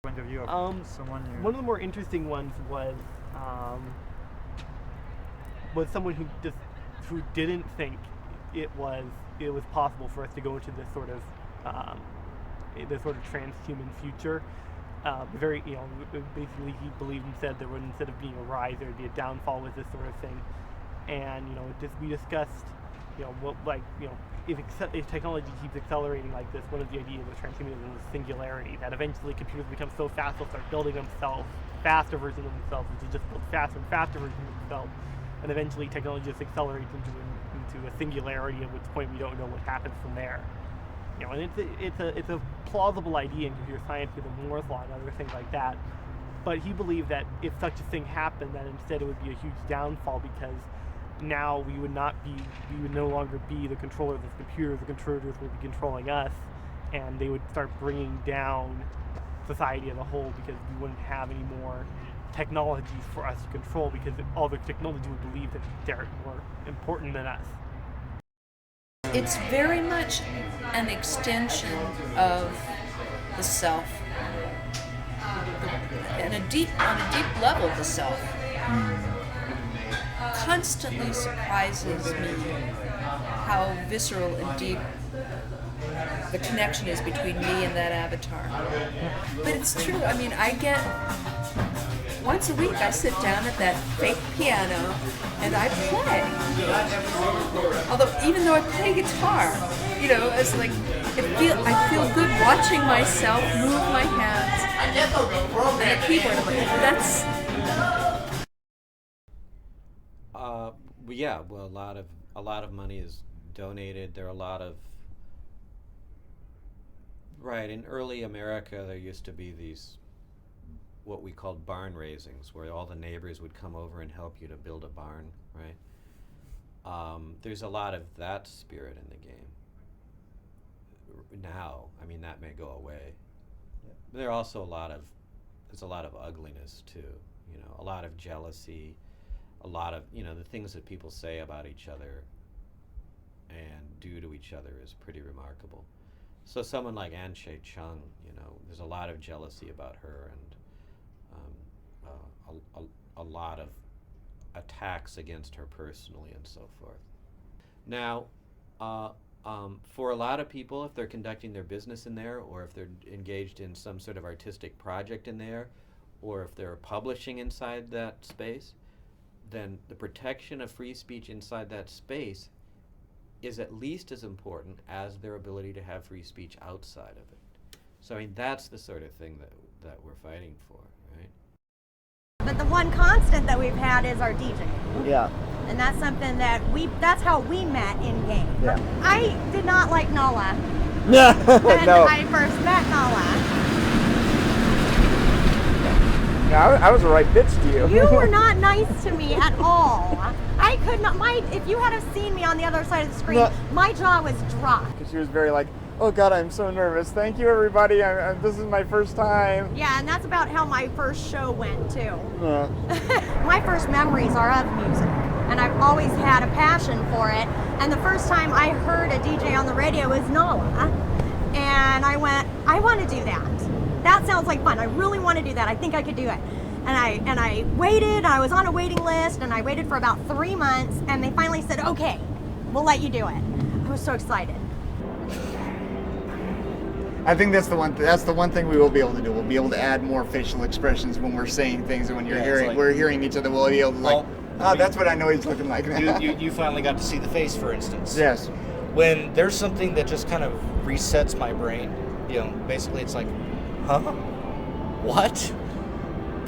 point of view of someone you... One of the more interesting ones was someone who didn't think it was possible for us to go into this sort of transhuman future. Basically he believed and said there would, instead of being a rise, there would be a downfall with this sort of thing. And we discussed, if technology keeps accelerating like this, one of the ideas of transhumanism is singularity, that eventually computers become so fast they'll start building themselves, faster versions of themselves, which is just build faster and faster versions of themselves, and eventually technology just accelerates into a singularity, at which point we don't know what happens from there. And it's a plausible idea in computer science because of Moore's law and other things like that. But he believed that if such a thing happened, that instead it would be a huge downfall, because now we would no longer be the controllers of computers. The controllers would be controlling us, and they would start bringing down society as a whole, because we wouldn't have any more technologies for us to control, because all the technology would believe that they're more important than us. It's very much an extension of the self, on a deep level. The self constantly surprises me how visceral and deep the connection is between me and that avatar. But it's true. I mean, I get once a week I sit down at that fake piano and I play. Although even though I play guitar, it's like I feel good watching myself move my hands and the keyboard. I'm like, that's. A lot of money is donated. There are a lot of in early America there used to be these what we called barn raisings, where all the neighbors would come over and help you to build a barn, right? There's a lot of that spirit in the game now. I mean, that may go away. Yeah. But there are also there's a lot of ugliness too, a lot of jealousy, a lot of, the things that people say about each other and do to each other is pretty remarkable. So someone like An-Che Chung, there's a lot of jealousy about her, and a lot of attacks against her personally and so forth. Now, for a lot of people, if they're conducting their business in there, or if they're engaged in some sort of artistic project in there, or if they're publishing inside that space, then the protection of free speech inside that space is at least as important as their ability to have free speech outside of it. So I mean, that's the sort of thing that we're fighting for, right? But the one constant that we've had is our DJ. Yeah. And that's something that's how we met in game. Yeah. I did not like Nala No. when No. I first met Nala. I was a right bitch to you. You were not nice to me at all. I could not, if you had have seen me on the other side of the screen, No. my jaw was dropped. Because she was very like, oh God, I'm so nervous. Thank you, everybody. This is my first time. Yeah, and that's about how my first show went too. Yeah. My first memories are of music, and I've always had a passion for it. And the first time I heard a DJ on the radio was Nala, and I went, I want to do that. That sounds like fun. I really want to do that. I think I could do it. And I waited. I was on a waiting list, and I waited for about 3 months, and they finally said, okay, we'll let you do it. I was so excited. I think that's the one thing we will be able to do. We'll be able to add more facial expressions when we're saying things, and when we're hearing each other. We'll be able to that's what I know he's looking like now. You finally got to see the face, for instance. Yes. When there's something that just kind of resets my brain, basically it's like, huh? What?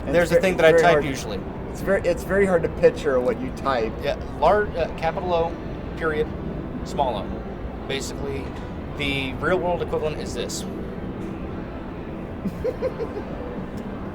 And there's a thing that I type hard. Usually. It's very hard to picture what you type. Yeah, large capital O, period, small o. Basically, the real world equivalent is this.